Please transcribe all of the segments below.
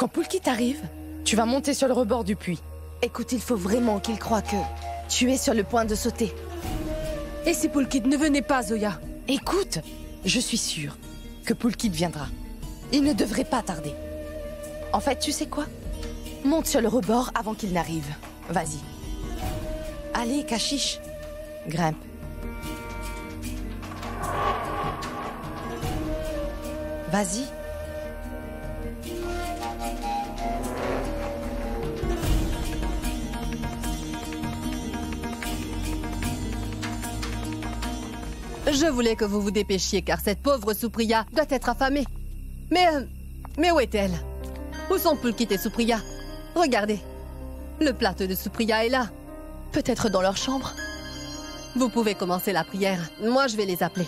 Quand Poulkit arrive, tu vas monter sur le rebord du puits. Écoute, il faut vraiment qu'il croie que tu es sur le point de sauter. Et si Poulkit ne venait pas, Zoya? Écoute, je suis sûre que Poulkit viendra. Il ne devrait pas tarder. En fait, tu sais quoi? Monte sur le rebord avant qu'il n'arrive. Vas-y. Allez, Kashish. Grimpe. Vas-y. Je voulais que vous vous dépêchiez car cette pauvre Supriya doit être affamée. Mais où est-elle? Où sont Poulkit et Supriya? Regardez. Le plateau de Supriya est là. Peut-être dans leur chambre. Vous pouvez commencer la prière. Moi, je vais les appeler.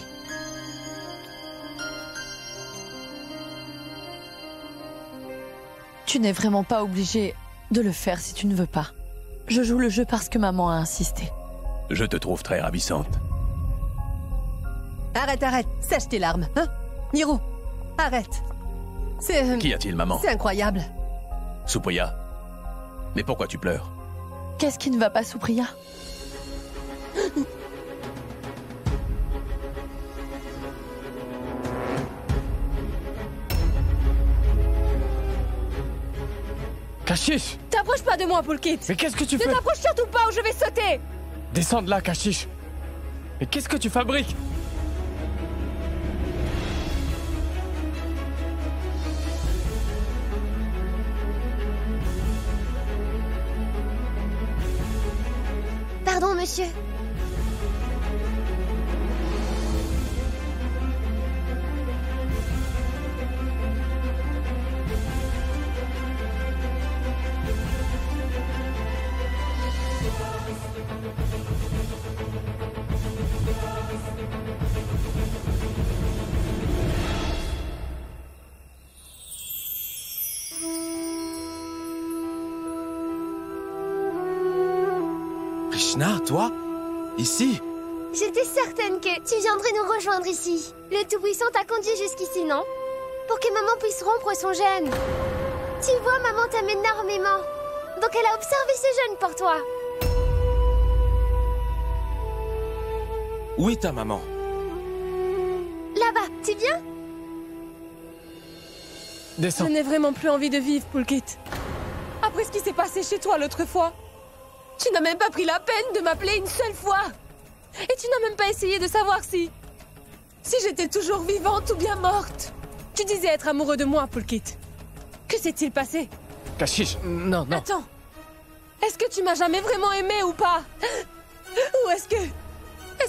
Tu n'es vraiment pas obligé de le faire si tu ne veux pas. Je joue le jeu parce que maman a insisté. Je te trouve très ravissante. Arrête, sèche tes larmes, hein? Niro, arrête. C'est... Qu'y a-t-il, maman? C'est incroyable. Supriya? Mais pourquoi tu pleures? Qu'est-ce qui ne va pas, Supriya? Kashish! T'approches pas de moi, Poulkit! Mais qu'est-ce que tu fais? Ne t'approche surtout pas ou je vais sauter! Descends de là, Kashish! Mais qu'est-ce que tu fabriques? Pardon, monsieur. Krishna, toi? Ici? J'étais certaine que tu viendrais nous rejoindre ici. Le Tout-Puissant t'a conduit jusqu'ici, non? Pour que maman puisse rompre son jeûne. Tu vois, maman t'aime énormément. Donc elle a observé ce jeûne pour toi. Où est ta maman? Là-bas, tu viens? Descends. Je n'ai vraiment plus envie de vivre, Poulkit. Après ce qui s'est passé chez toi l'autre fois. Tu n'as même pas pris la peine de m'appeler une seule fois. Et tu n'as même pas essayé de savoir si j'étais toujours vivante ou bien morte. Tu disais être amoureux de moi, Poulkit. Que s'est-il passé? Kashish, non. Attends. Est-ce que tu m'as jamais vraiment aimé ou pas? Ou est-ce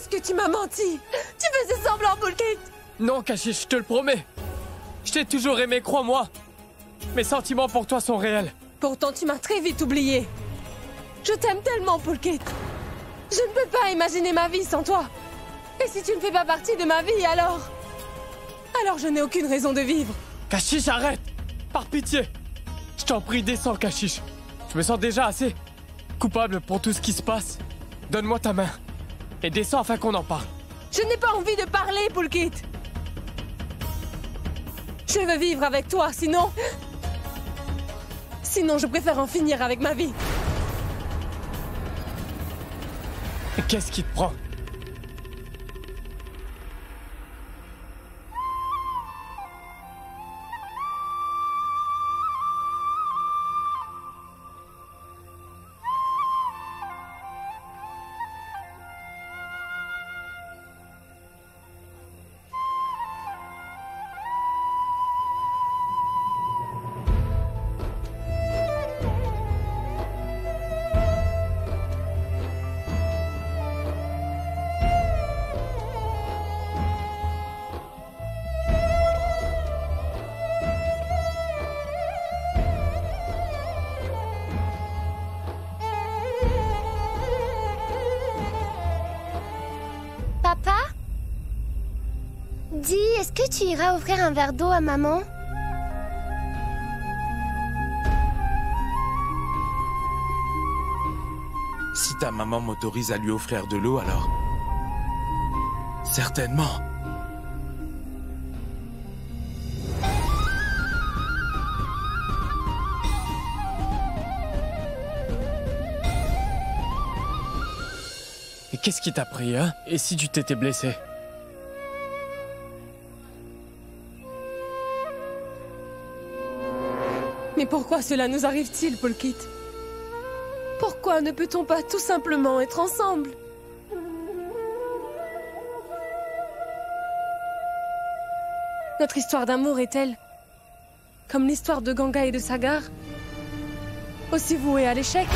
que tu m'as menti? Tu faisais semblant, Poulkit. Non, Kashish, je te le promets. Je t'ai toujours aimé, crois-moi. Mes sentiments pour toi sont réels. Pourtant, tu m'as très vite oublié. Je t'aime tellement, Poulkit. Je ne peux pas imaginer ma vie sans toi. Et si tu ne fais pas partie de ma vie, alors je n'ai aucune raison de vivre. Kashish, arrête! Par pitié! Je t'en prie, descends, Kashish. Je me sens déjà assez coupable pour tout ce qui se passe. Donne-moi ta main. Et descends afin qu'on en parle. Je n'ai pas envie de parler, Poulkit. Je veux vivre avec toi, sinon je préfère en finir avec ma vie. Qu'est-ce qui te prend? Papa? Dis, est-ce que tu iras offrir un verre d'eau à maman? Si ta maman m'autorise à lui offrir de l'eau, alors... Certainement. Qu'est-ce qui t'a pris, hein? Et si tu t'étais blessé? Mais pourquoi cela nous arrive-t-il, Polkit? Pourquoi ne peut-on pas tout simplement être ensemble? Notre histoire d'amour est-elle, comme l'histoire de Ganga et de Sagar, aussi vouée à l'échec?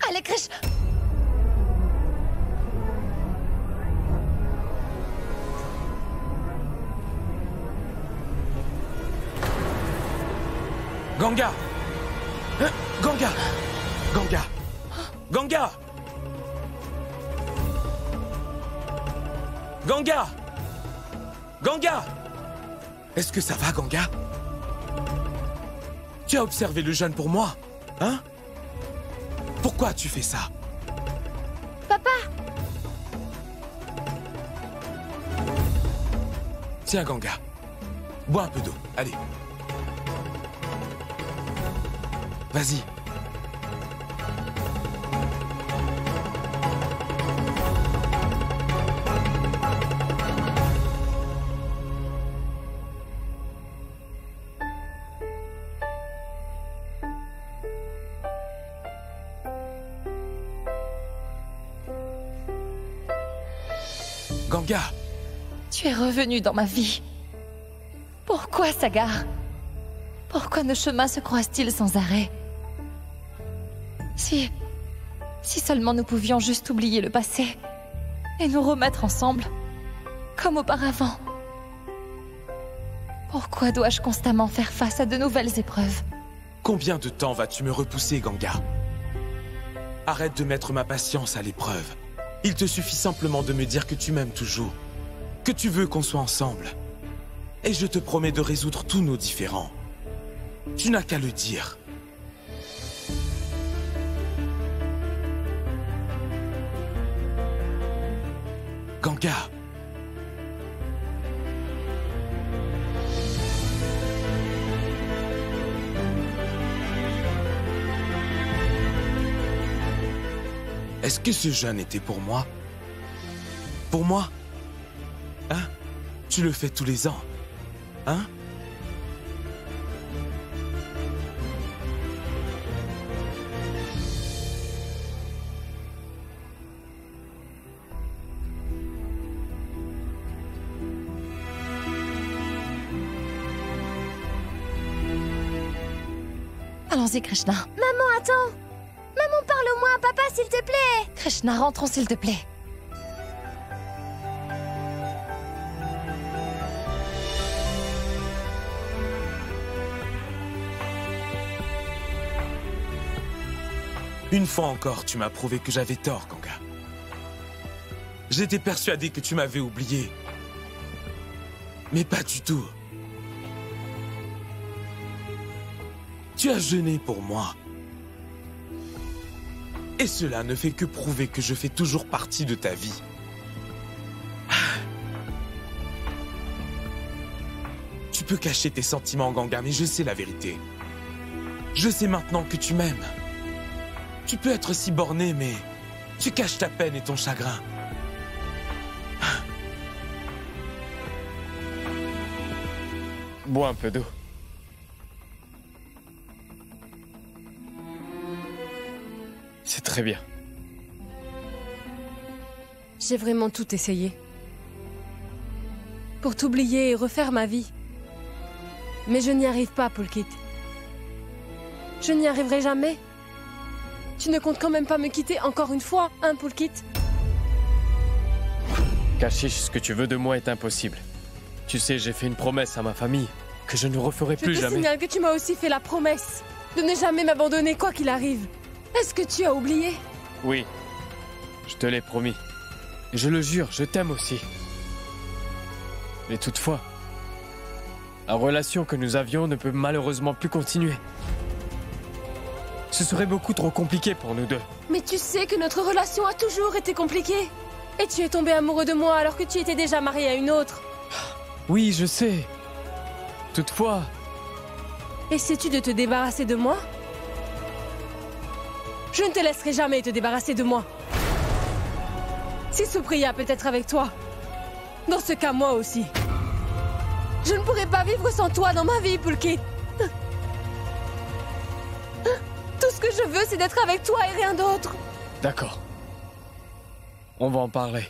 Allez, Krish! Ganga! Hein? Ganga! Ganga! Ganga! Ganga! Ganga! Est-ce que ça va, Ganga? Tu as observé le jeûne pour moi, hein? Pourquoi tu fais ça? Papa! Tiens, Ganga. Bois un peu d'eau, allez. Vas-y. Ganga! Tu es revenu dans ma vie. Pourquoi, Sagar? Pourquoi nos chemins se croisent-ils sans arrêt? Si seulement nous pouvions juste oublier le passé et nous remettre ensemble, comme auparavant. Pourquoi dois-je constamment faire face à de nouvelles épreuves? Combien de temps vas-tu me repousser, Ganga? Arrête de mettre ma patience à l'épreuve. Il te suffit simplement de me dire que tu m'aimes toujours, que tu veux qu'on soit ensemble. Et je te promets de résoudre tous nos différends. Tu n'as qu'à le dire. Ganga. Est-ce que ce jeûne était pour moi? Pour moi? Hein? Tu le fais tous les ans? Hein? Allons-y, Krishna. Maman, attends! Maman, parle au moins à papa, s'il te plaît! Krishna, rentrons, s'il te plaît. Une fois encore, tu m'as prouvé que j'avais tort, Ganga. J'étais persuadé que tu m'avais oublié. Mais pas du tout. Tu as jeûné pour moi. Et cela ne fait que prouver que je fais toujours partie de ta vie. Tu peux cacher tes sentiments, Ganga, mais je sais la vérité. Je sais maintenant que tu m'aimes. Tu peux être si borné, mais tu caches ta peine et ton chagrin. Bois un peu d'eau. C'est très bien. J'ai vraiment tout essayé. pour t'oublier et refaire ma vie. Mais je n'y arrive pas, Pulkit. Je n'y arriverai jamais. Tu ne comptes quand même pas me quitter encore une fois, hein, Pulkit? Kashish, ce que tu veux de moi est impossible. Tu sais, j'ai fait une promesse à ma famille que je ne referai plus Je te jamais. signale que tu m'as aussi fait la promesse de ne jamais m'abandonner quoi qu'il arrive. Est-ce que tu as oublié? Oui, je te l'ai promis. Et je le jure, je t'aime aussi. Mais toutefois, la relation que nous avions ne peut malheureusement plus continuer. Ce serait beaucoup trop compliqué pour nous deux. Mais tu sais que notre relation a toujours été compliquée. Et tu es tombé amoureux de moi alors que tu étais déjà marié à une autre. Oui, je sais. Toutefois... Essaies-tu de te débarrasser de moi? Je ne te laisserai jamais te débarrasser de moi. Si Supriya peut être avec toi, dans ce cas, moi aussi. Je ne pourrais pas vivre sans toi dans ma vie, Pulkit. Tout ce que je veux, c'est d'être avec toi et rien d'autre. D'accord. On va en parler.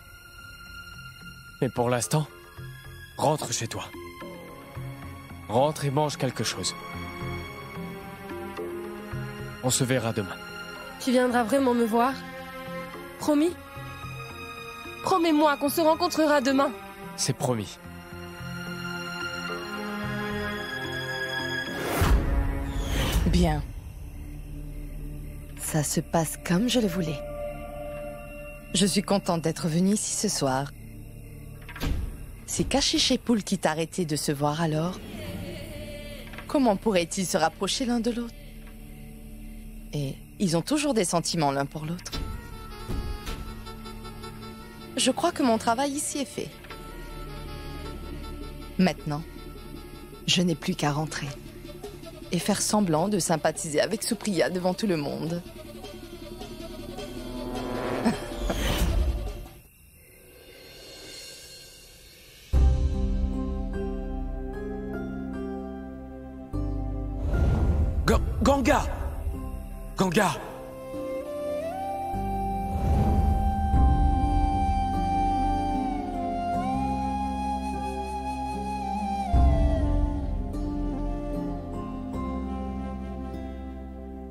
Mais pour l'instant, rentre chez toi. Rentre et mange quelque chose. On se verra demain. Tu viendras vraiment me voir? Promis? Promets-moi qu'on se rencontrera demain. C'est promis. Bien. Ça se passe comme je le voulais. Je suis contente d'être venue ici ce soir. Si Kashish et Pulkit arrêtaient de se voir alors, comment pourraient-ils se rapprocher l'un de l'autre? Et ils ont toujours des sentiments l'un pour l'autre. Je crois que mon travail ici est fait. Maintenant, je n'ai plus qu'à rentrer et faire semblant de sympathiser avec Supriya devant tout le monde. Ganga! Ganga!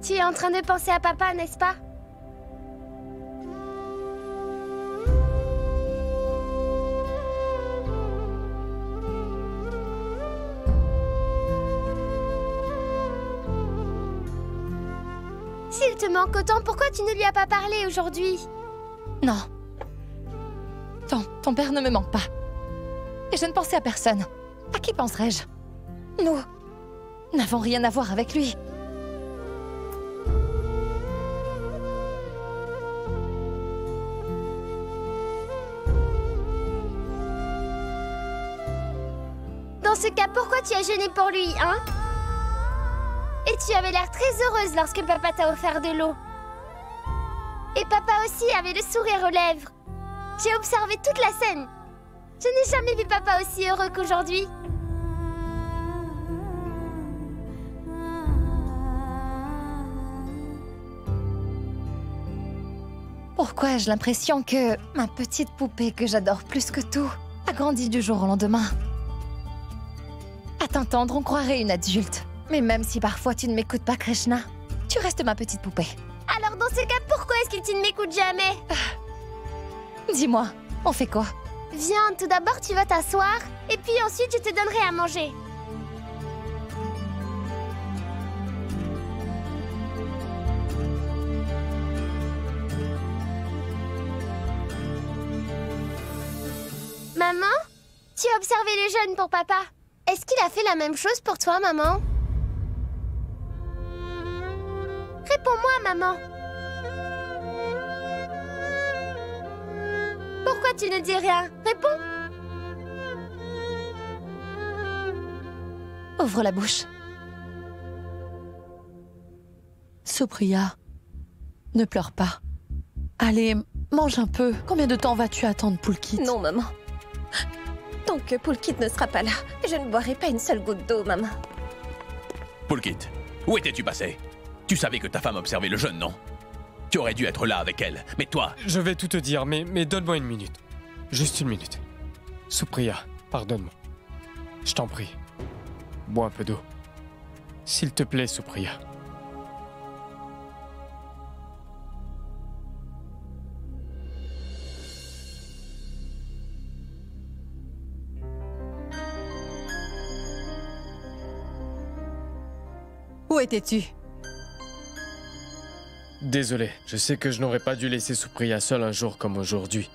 Tu es en train de penser à papa, n'est-ce pas? S'il te manque autant, pourquoi tu ne lui as pas parlé aujourd'hui? Non. Ton père ne me manque pas. Et je ne pensais à personne. À qui penserais-je? Nous n'avons rien à voir avec lui. Dans ce cas, pourquoi tu as jeûné pour lui, hein? Et tu avais l'air très heureuse lorsque papa t'a offert de l'eau. Et papa aussi avait le sourire aux lèvres. J'ai observé toute la scène. Je n'ai jamais vu papa aussi heureux qu'aujourd'hui. Pourquoi ai-je l'impression que ma petite poupée que j'adore plus que tout a grandi du jour au lendemain? À t'entendre, on croirait une adulte. Mais même si parfois tu ne m'écoutes pas, Krishna, tu restes ma petite poupée. Alors dans ce cas, pourquoi est-ce que tu ne m'écoutes jamais? Dis-moi, on fait quoi? Viens, tout d'abord tu vas t'asseoir, et puis ensuite je te donnerai à manger. Maman? Tu as observé le jeûne pour papa. Est-ce qu'il a fait la même chose pour toi, maman? Réponds-moi, maman. Pourquoi tu ne dis rien? Réponds. Ouvre la bouche. Supriya, ne pleure pas. Allez, mange un peu. Combien de temps vas-tu attendre, Pulkit? Non, maman. Tant que Pulkit ne sera pas là, je ne boirai pas une seule goutte d'eau, maman. Pulkit, où étais-tu passé? Tu savais que ta femme observait le jeûne, non? Tu aurais dû être là avec elle, mais toi... Je vais tout te dire, mais donne-moi une minute. Juste une minute. Supriya, Pardonne-moi. Je t'en prie. Bois un peu d'eau. S'il te plaît, Supriya. Où étais-tu? Désolé, je sais que je n'aurais pas dû laisser Supriya seule un jour comme aujourd'hui.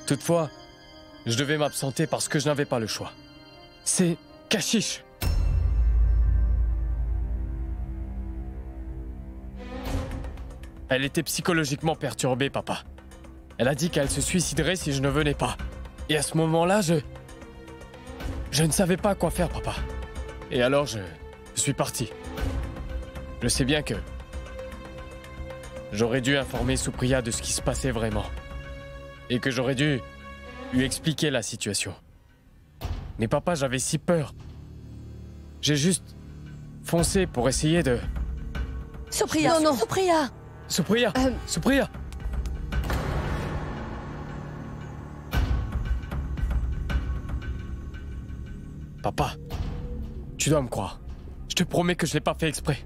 Toutefois, je devais m'absenter parce que je n'avais pas le choix. C'est Kashish. Elle était psychologiquement perturbée, papa. Elle a dit qu'elle se suiciderait si je ne venais pas. Et à ce moment-là, je ne savais pas quoi faire, papa. Et alors, je suis parti. Je sais bien que j'aurais dû informer Supriya de ce qui se passait vraiment. Et que j'aurais dû lui expliquer la situation. Mais papa, j'avais si peur. J'ai juste foncé pour essayer de... Supriya, non, Supriya. Supriya, Supriya. Papa, tu dois me croire. Je te promets que je l'ai pas fait exprès.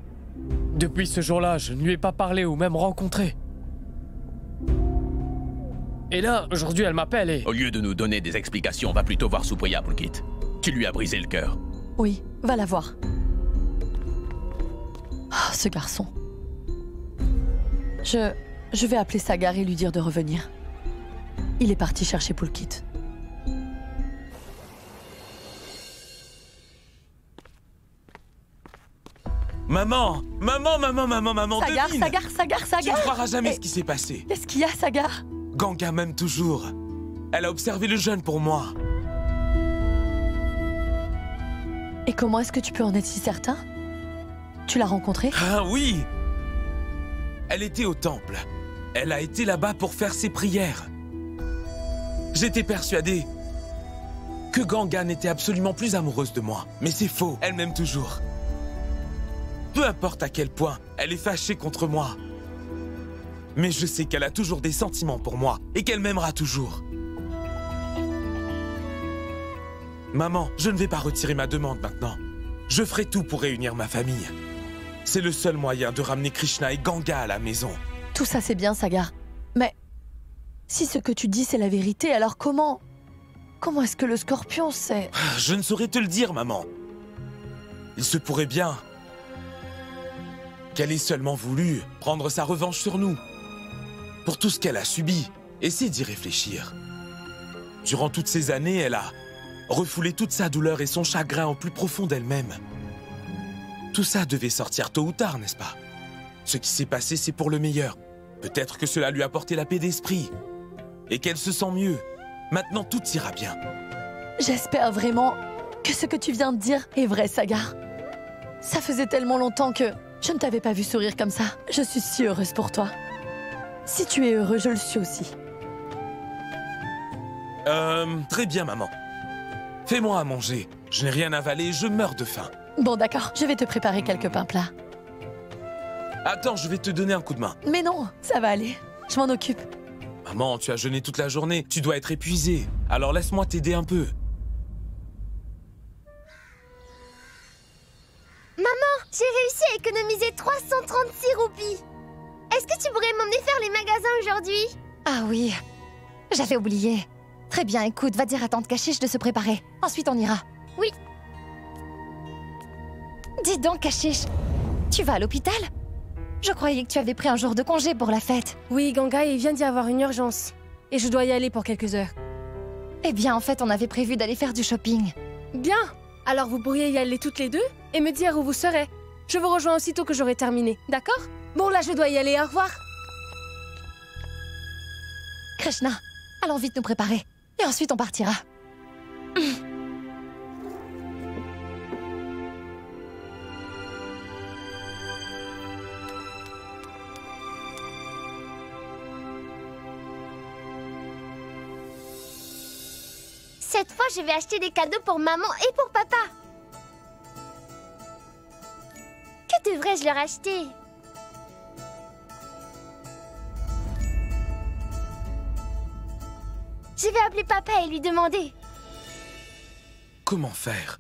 Depuis ce jour-là, je ne lui ai pas parlé ou même rencontré. Et là, aujourd'hui, elle m'appelle et... Au lieu de nous donner des explications, va plutôt voir Supriya, Pulkit. Tu lui as brisé le cœur. Oui, va la voir. Ah, ce garçon. Je vais appeler Sagar et lui dire de revenir. Il est parti chercher Pulkit. Maman, Sagar, devine. Sagar. Tu ne croiras jamais ce qui s'est passé. Qu'est-ce qu'il y a, Sagar? Ganga m'aime toujours. Elle a observé le jeune pour moi. Et comment est-ce que tu peux en être si certain? Tu l'as rencontrée? Ah oui! Elle était au temple. Elle a été là-bas pour faire ses prières. J'étais persuadé que Ganga n'était absolument plus amoureuse de moi. Mais c'est faux, elle m'aime toujours. Peu importe à quel point elle est fâchée contre moi. Mais je sais qu'elle a toujours des sentiments pour moi et qu'elle m'aimera toujours. Maman, je ne vais pas retirer ma demande maintenant. Je ferai tout pour réunir ma famille. C'est le seul moyen de ramener Krishna et Ganga à la maison. Tout ça c'est bien, Sagar. Mais si ce que tu dis c'est la vérité, alors comment est-ce que le scorpion sait? Je ne saurais te le dire, maman. Il se pourrait bien qu'elle ait seulement voulu prendre sa revanche sur nous. Pour tout ce qu'elle a subi. Essaie d'y réfléchir. Durant toutes ces années, elle a refoulé toute sa douleur et son chagrin au plus profond d'elle-même. Tout ça devait sortir tôt ou tard, n'est-ce pas? Ce qui s'est passé, c'est pour le meilleur. Peut-être que cela lui a apporté la paix d'esprit. Et qu'elle se sent mieux. Maintenant, tout ira bien. J'espère vraiment que ce que tu viens de dire est vrai, Sagar. Ça faisait tellement longtemps que je ne t'avais pas vu sourire comme ça. Je suis si heureuse pour toi. Si tu es heureux, je le suis aussi. Très bien, maman. Fais-moi à manger. Je n'ai rien avalé, je meurs de faim. Bon, d'accord, je vais te préparer quelques pains plats. Attends, je vais te donner un coup de main. Mais non, ça va aller. Je m'en occupe. Maman, tu as jeûné toute la journée. Tu dois être épuisée. Alors laisse-moi t'aider un peu. Maman, j'ai réussi à économiser 336 roupies. Est-ce que tu pourrais m'emmener faire les magasins aujourd'hui? Ah oui, j'avais oublié. Très bien, écoute, va dire à tante Kashish de se préparer. Ensuite, on ira. Oui. Dis donc, Kashish, tu vas à l'hôpital? Je croyais que tu avais pris un jour de congé pour la fête. Oui, Ganga, il vient d'y avoir une urgence. Et je dois y aller pour quelques heures. Eh bien, en fait, on avait prévu d'aller faire du shopping. Bien. Alors vous pourriez y aller toutes les deux et me dire où vous serez. Je vous rejoins aussitôt que j'aurai terminé, d'accord? Bon, là, je dois y aller, au revoir. Krishna, allons vite nous préparer. Et ensuite, on partira. Cette fois, je vais acheter des cadeaux pour maman et pour papa. Que devrais-je leur acheter? Je vais appeler papa et lui demander. Comment faire?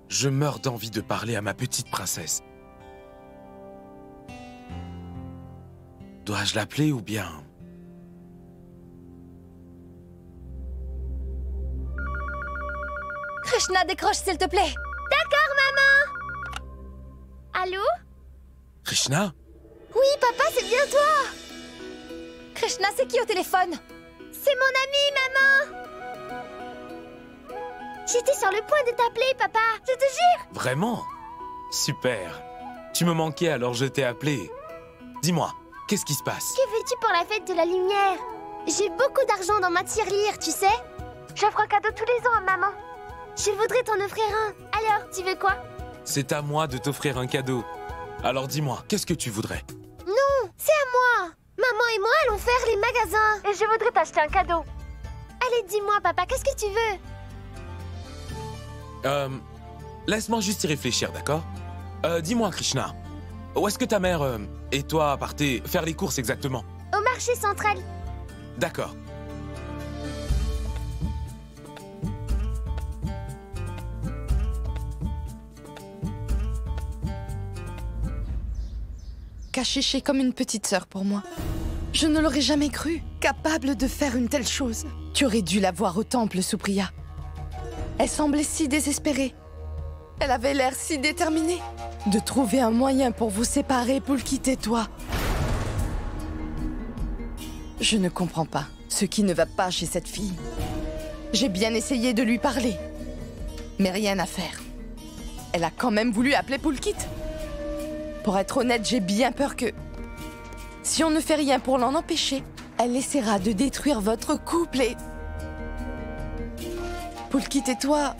Je meurs d'envie de parler à ma petite princesse. Dois-je l'appeler ou bien... Krishna, décroche s'il te plaît. D'accord, maman. Allô? Krishna? Oui, papa, c'est bien toi. Krishna, c'est qui au téléphone? C'est mon ami, maman. J'étais sur le point de t'appeler, papa. Je te jure. Vraiment? Super. Tu me manquais alors je t'ai appelé. Dis-moi, qu'est-ce qui se passe? Que veux-tu pour la fête de la lumière? J'ai beaucoup d'argent dans ma tirelire, tu sais. J'offre un cadeau tous les ans à maman. Je voudrais t'en offrir un. Alors, tu veux quoi? C'est à moi de t'offrir un cadeau. Alors dis-moi, qu'est-ce que tu voudrais? Non, c'est à moi. Maman et moi allons faire les magasins. Et je voudrais t'acheter un cadeau. Allez, dis-moi, papa, qu'est-ce que tu veux? Laisse-moi juste y réfléchir, d'accord? Dis-moi, Krishna, où est-ce que ta mère et toi partez faire les courses exactement? Au marché central. D'accord. Kashish est comme une petite sœur pour moi. Je ne l'aurais jamais cru, capable de faire une telle chose. Tu aurais dû la voir au temple, Supriya. Elle semblait si désespérée. Elle avait l'air si déterminée de trouver un moyen pour vous séparer, Pulkit et toi. Je ne comprends pas ce qui ne va pas chez cette fille. J'ai bien essayé de lui parler, mais rien à faire. Elle a quand même voulu appeler Pulkit. Pour être honnête, j'ai bien peur que... si on ne fait rien pour l'en empêcher, elle essaiera de détruire votre couple et... Pulkit et toi...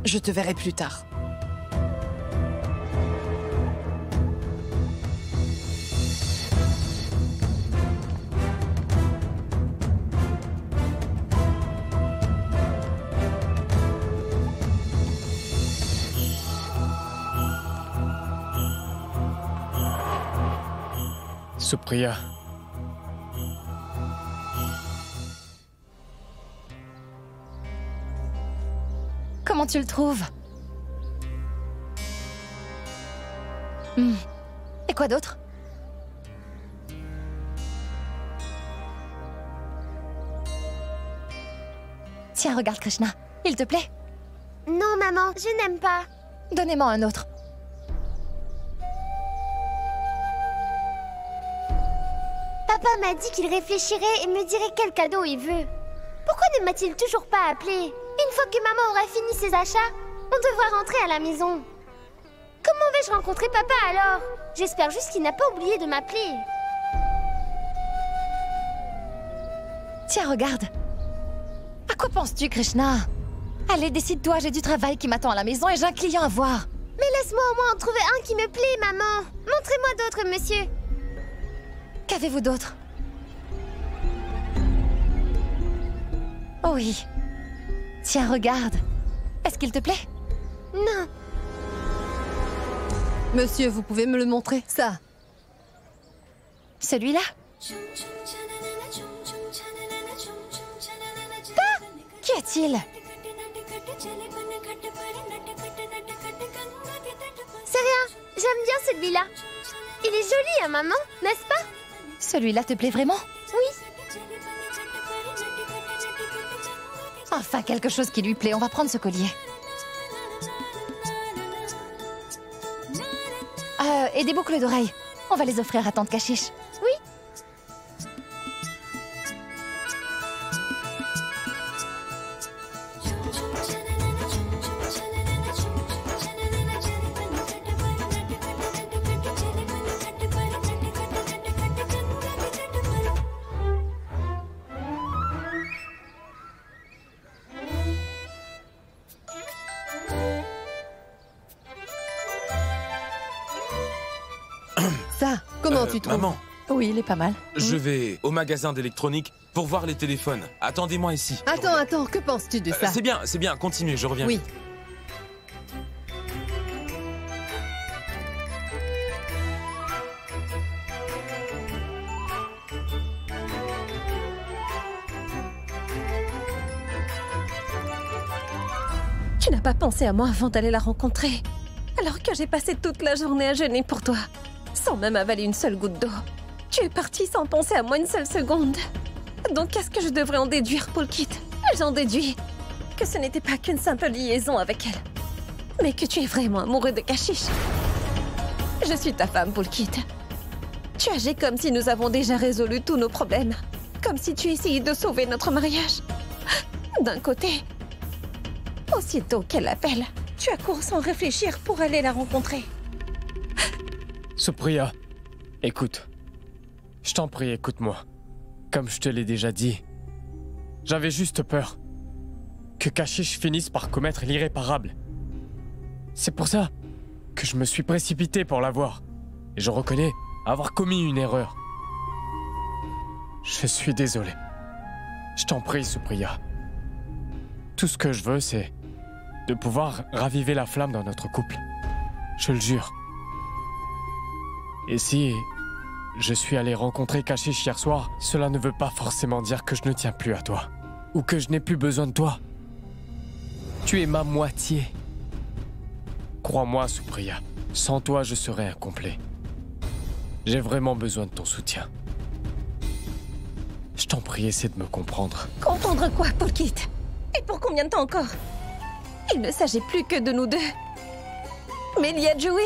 Je te verrai plus tard. Supriya. Comment tu le trouves? Et quoi d'autre? Tiens, regarde Krishna. Il te plaît? Non, maman, je n'aime pas. Donnez-moi un autre. Papa m'a dit qu'il réfléchirait et me dirait quel cadeau il veut. Pourquoi ne m'a-t-il toujours pas appelé? Une fois que maman aura fini ses achats, on devra rentrer à la maison. Comment vais-je rencontrer papa alors? J'espère juste qu'il n'a pas oublié de m'appeler. Tiens, regarde. À quoi penses-tu, Krishna? Allez, décide-toi, j'ai du travail qui m'attend à la maison et j'ai un client à voir. Mais laisse-moi au moins en trouver un qui me plaît, maman. Montrez-moi d'autres, monsieur. Qu'avez-vous d'autre? Oh oui. Tiens, regarde. Est-ce qu'il te plaît? Non. Monsieur, vous pouvez me le montrer, ça? Celui-là? Qu'y a-t-il? C'est rien. J'aime bien celui-là. Il est joli, hein, maman, n'est-ce pas? Celui-là te plaît vraiment? Oui. Enfin, quelque chose qui lui plaît. On va prendre ce collier. Et des boucles d'oreilles. On va les offrir à Tante Kashish. Oui. Ça, comment tu trouves? Maman, Oui, il est pas mal. Je vais au magasin d'électronique pour voir les téléphones. Attendez-moi ici. Attends, que penses-tu de ça? C'est bien, continuez, je reviens. Oui. Tu n'as pas pensé à moi avant d'aller la rencontrer. Alors que j'ai passé toute la journée à jeûner pour toi, sans même avaler une seule goutte d'eau. Tu es parti sans penser à moi une seule seconde. Donc qu'est-ce que je devrais en déduire, Polkit? J'en déduis que ce n'était pas qu'une simple liaison avec elle, mais que tu es vraiment amoureux de Kashish. Je suis ta femme, Polkit. Tu agis comme si nous avons déjà résolu tous nos problèmes. Comme si tu essayais de sauver notre mariage. D'un côté, aussitôt qu'elle appelle, tu accours sans réfléchir pour aller la rencontrer. Supriya, écoute. Je t'en prie, écoute-moi. Comme je te l'ai déjà dit, j'avais juste peur que Kashish finisse par commettre l'irréparable. C'est pour ça que je me suis précipité pour la voir. Et je reconnais avoir commis une erreur. Je suis désolé. Je t'en prie, Supriya. Tout ce que je veux, c'est de pouvoir raviver la flamme dans notre couple. Je le jure. Et si je suis allé rencontrer Kashish hier soir, cela ne veut pas forcément dire que je ne tiens plus à toi. Ou que je n'ai plus besoin de toi. Tu es ma moitié. Crois-moi, Supriya. Sans toi, je serais incomplet. J'ai vraiment besoin de ton soutien. Je t'en prie, essaie de me comprendre. Comprendre quoi, Polkit? Et pour combien de temps encore? Il ne s'agit plus que de nous deux. Mais il y a Joey,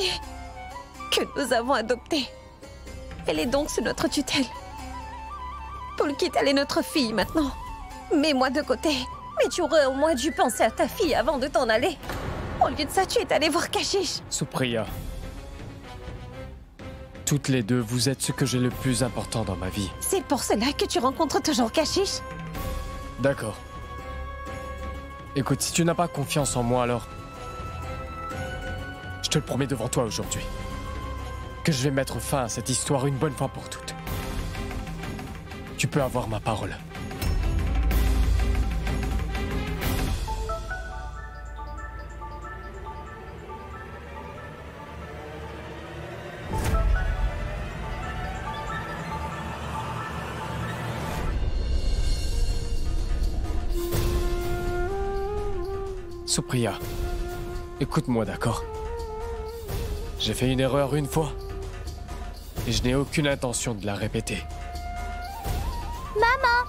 que nous avons adoptée. Elle est donc sous notre tutelle. Polkit, elle est notre fille maintenant. Mets-moi de côté. Mais tu aurais au moins dû penser à ta fille avant de t'en aller. Au lieu de ça, tu es allé voir Kashish. Supriya. Toutes les deux, vous êtes ce que j'ai le plus important dans ma vie. C'est pour cela que tu rencontres toujours Kashish? D'accord. Écoute, si tu n'as pas confiance en moi, alors... Je te le promets devant toi aujourd'hui. Que je vais mettre fin à cette histoire une bonne fois pour toutes. Tu peux avoir ma parole. Supriya, écoute-moi, d'accord? J'ai fait une erreur une fois. Et je n'ai aucune intention de la répéter. Maman!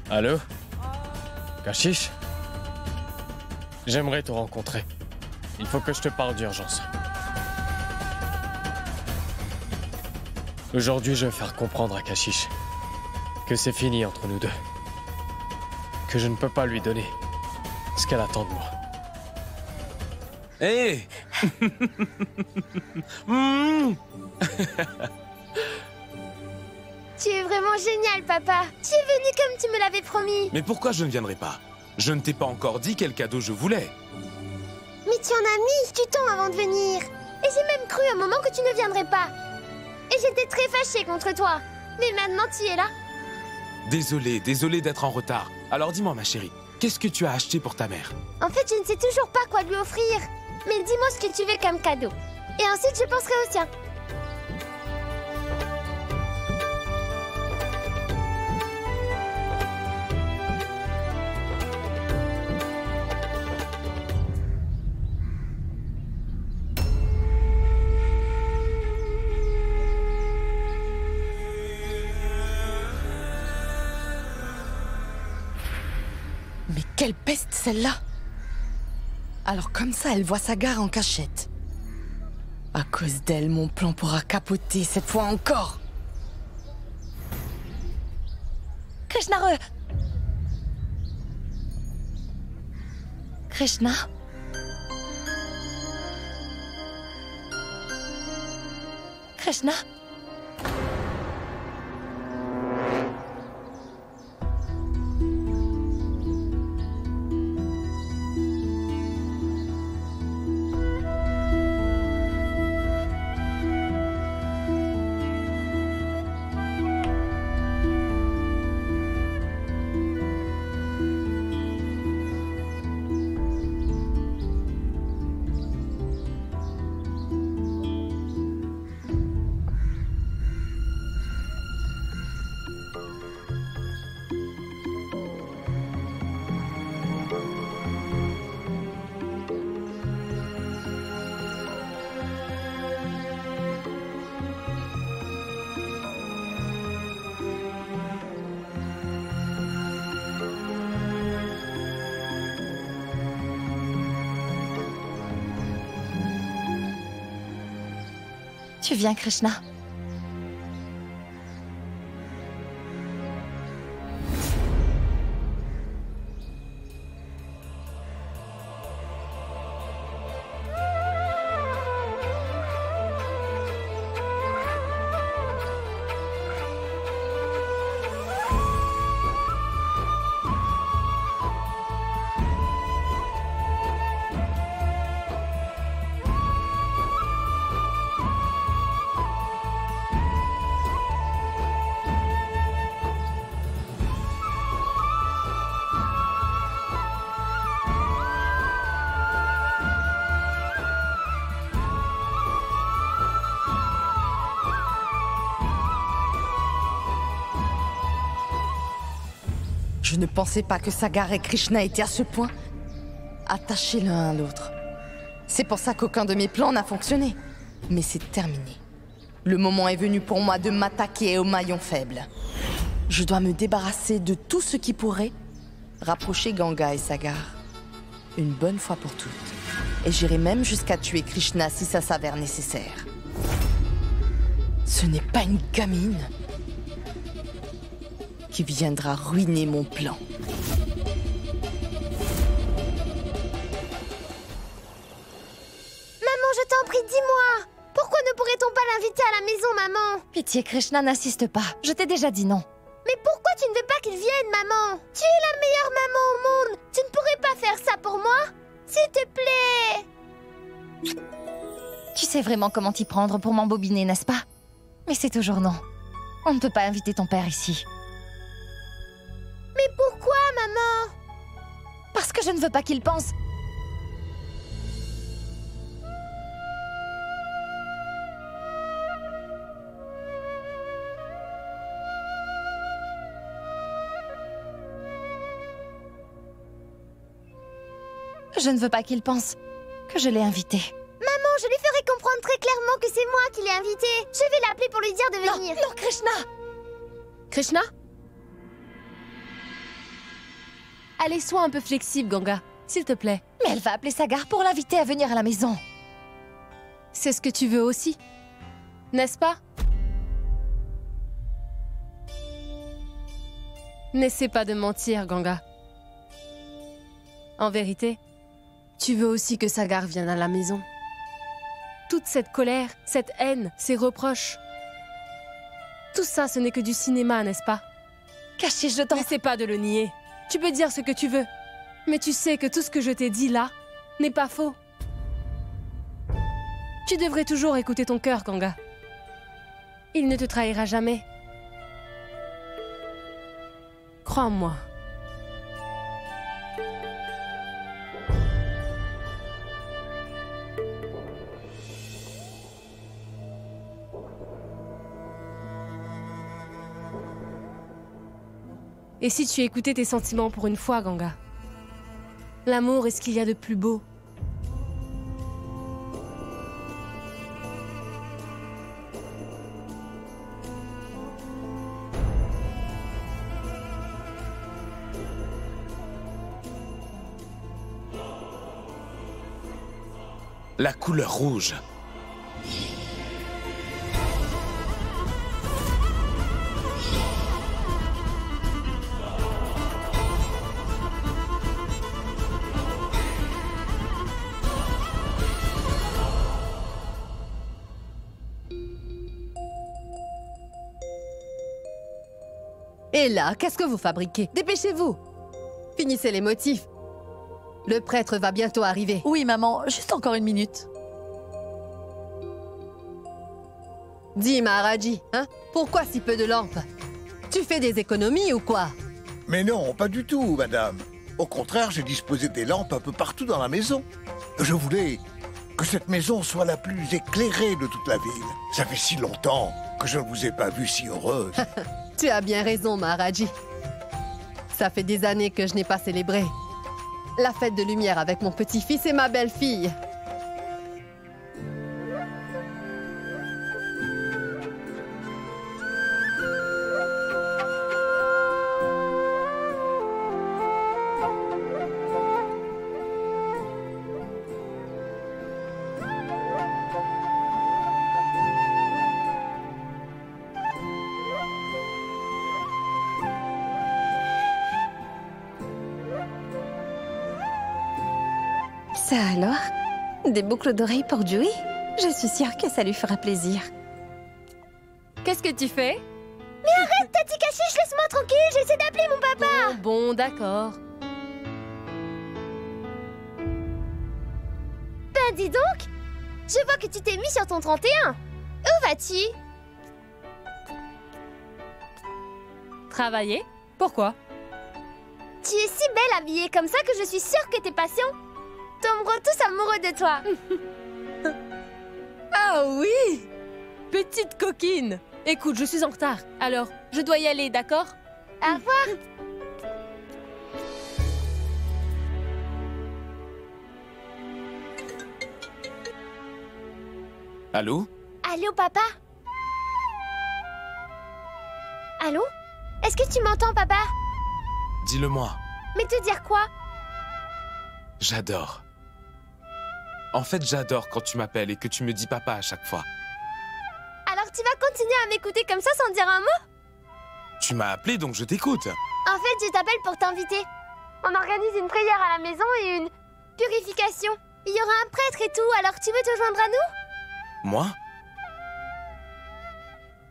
Allô? Kashish? J'aimerais te rencontrer. Il faut que je te parle d'urgence. Aujourd'hui, je vais faire comprendre à Kashish que c'est fini entre nous deux. Que je ne peux pas lui donner ce qu'elle attend de moi. Hé Tu es vraiment génial, papa. Tu es venu comme tu me l'avais promis. Mais pourquoi je ne viendrai pas? Je ne t'ai pas encore dit quel cadeau je voulais. Mais tu en as mis du temps avant de venir. Et j'ai même cru un moment que tu ne viendrais pas. Et j'étais très fâchée contre toi. Mais maintenant, tu es là. Désolé d'être en retard. Alors dis-moi, ma chérie, qu'est-ce que tu as acheté pour ta mère? En fait, je ne sais toujours pas quoi lui offrir. Mais dis-moi ce que tu veux comme cadeau. Et ensuite, je penserai au sien. Mais quelle peste celle-là! Alors comme ça, elle voit sa gare en cachette. À cause d'elle, mon plan pourra capoter cette fois encore. Krishnare! Krishna? Krishna? Tu viens, Krishna? Je ne pensais pas que Sagar et Krishna étaient à ce point attachés l'un à l'autre. C'est pour ça qu'aucun de mes plans n'a fonctionné. Mais c'est terminé. Le moment est venu pour moi de m'attaquer au maillon faible. Je dois me débarrasser de tout ce qui pourrait rapprocher Ganga et Sagar. Une bonne fois pour toutes. Et j'irai même jusqu'à tuer Krishna si ça s'avère nécessaire. Ce n'est pas une gamine qui viendra ruiner mon plan. Maman, je t'en prie, dis-moi. Pourquoi ne pourrait-on pas l'inviter à la maison, maman? Pitié, Krishna, n'insiste pas. Je t'ai déjà dit non. Mais pourquoi tu ne veux pas qu'il vienne, maman? Tu es la meilleure maman au monde. Tu ne pourrais pas faire ça pour moi? S'il te plaît. Tu sais vraiment comment t'y prendre pour m'embobiner, n'est-ce pas? Mais c'est toujours non. On ne peut pas inviter ton père ici. Mais pourquoi, maman? Parce que je ne veux pas qu'il pense. Je ne veux pas qu'il pense que je l'ai invité. Maman, je lui ferai comprendre très clairement que c'est moi qui l'ai invité. Je vais l'appeler pour lui dire de venir. Non, Krishna! Krishna? Allez, sois un peu flexible, Ganga. S'il te plaît. Mais elle va appeler Sagar pour l'inviter à venir à la maison. C'est ce que tu veux aussi, n'est-ce pas? N'essaie pas de mentir, Ganga. En vérité, tu veux aussi que Sagar vienne à la maison. Toute cette colère, cette haine, ces reproches. Tout ça, ce n'est que du cinéma, n'est-ce pas? Caché, je t'en... N'essaie pas de le nier. Tu peux dire ce que tu veux. Mais tu sais que tout ce que je t'ai dit là n'est pas faux. Tu devrais toujours écouter ton cœur, Ganga. Il ne te trahira jamais. Crois en moi. Et si tu écoutais tes sentiments pour une fois, Ganga? L'amour est ce qu'il y a de plus beau. La couleur rouge. Et là, qu'est-ce que vous fabriquez? Dépêchez-vous! Finissez les motifs. Le prêtre va bientôt arriver. Oui, maman, juste encore une minute. Dis, Maharaji, hein? Pourquoi si peu de lampes? Tu fais des économies ou quoi? Mais non, pas du tout, madame. Au contraire, j'ai disposé des lampes un peu partout dans la maison. Je voulais que cette maison soit la plus éclairée de toute la ville. Ça fait si longtemps que je ne vous ai pas vue si heureuse. Tu as bien raison, Maharaji. Ça fait des années que je n'ai pas célébré la fête de lumière avec mon petit-fils et ma belle-fille. Ça alors? Des boucles d'oreilles pour Dewey? Je suis sûre que ça lui fera plaisir. Qu'est-ce que tu fais? Mais arrête, Tati Cachiche, laisse-moi tranquille, j'essaie d'appeler mon papa. Bon, d'accord. Ben dis donc, je vois que tu t'es mis sur ton 31. Où vas-tu? Travailler? Pourquoi? Tu es si belle habillée comme ça que je suis sûre que tes patients tomberont tous amoureux de toi. Ah oui! Petite coquine! Écoute, je suis en retard. Alors, je dois y aller, d'accord? Au revoir. Allô? Allô, papa? Allô? Est-ce que tu m'entends, papa? Dis-le-moi. Mais te dire quoi? J'adore. En fait, j'adore quand tu m'appelles et que tu me dis papa à chaque fois. Alors tu vas continuer à m'écouter comme ça sans dire un mot? Tu m'as appelé, donc je t'écoute. En fait, je t'appelle pour t'inviter. On organise une prière à la maison et une purification. Il y aura un prêtre et tout, alors tu veux te joindre à nous? Moi?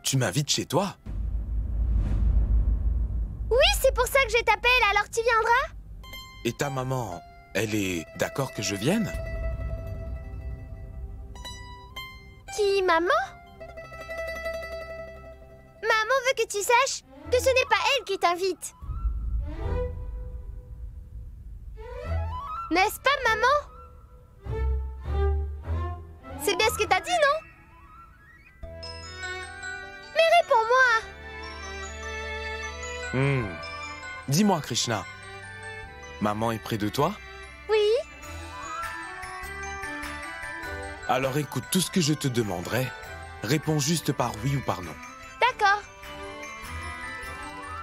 Tu m'invites chez toi? Oui, c'est pour ça que je t'appelle, alors tu viendras? Et ta maman, elle est d'accord que je vienne? Qui, maman? Maman veut que tu saches que ce n'est pas elle qui t'invite. N'est-ce pas, maman? C'est bien ce que t'as dit, non? Mais réponds-moi! Dis-moi, Krishna. Maman est près de toi? Oui? Alors écoute tout ce que je te demanderai. Réponds juste par oui ou par non. D'accord.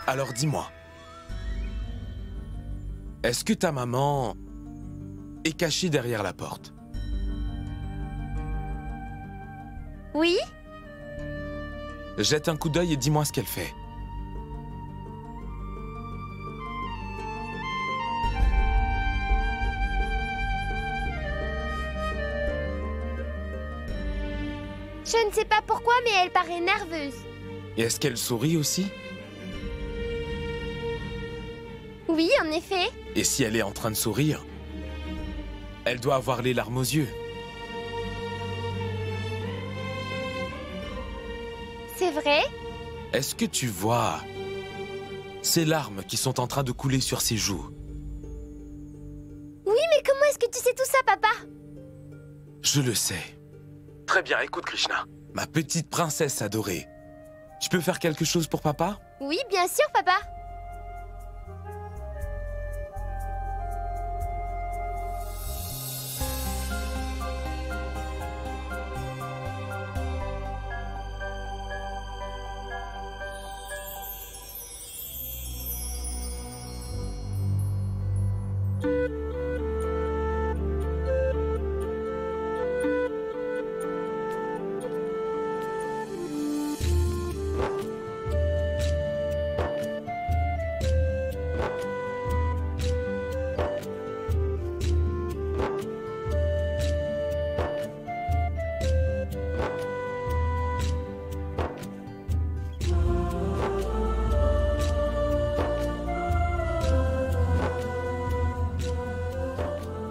Alors dis-moi. Est-ce que ta maman est cachée derrière la porte? Oui? Jette un coup d'œil et dis-moi ce qu'elle fait. Je ne sais pas pourquoi, mais elle paraît nerveuse. Et est-ce qu'elle sourit aussi? Oui, en effet. Et si elle est en train de sourire, elle doit avoir les larmes aux yeux. C'est vrai? Est-ce que tu vois ces larmes qui sont en train de couler sur ses joues? Oui, mais comment est-ce que tu sais tout ça, papa? Je le sais. Très bien, écoute Krishna. Ma petite princesse adorée. Tu peux faire quelque chose pour papa? Oui, bien sûr, papa.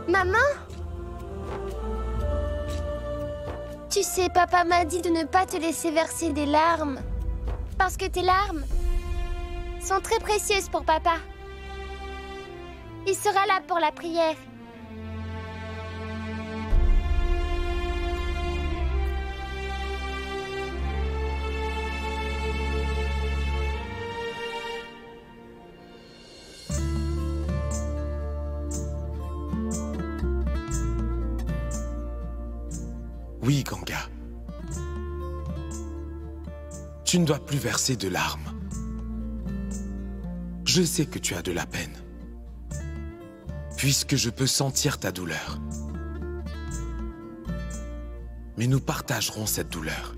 Maman? Tu sais, papa m'a dit de ne pas te laisser verser des larmes. Parce que tes larmes sont très précieuses pour papa. Il sera là pour la prière. Oui, Ganga. Tu ne dois plus verser de larmes. Je sais que tu as de la peine, puisque je peux sentir ta douleur. Mais nous partagerons cette douleur.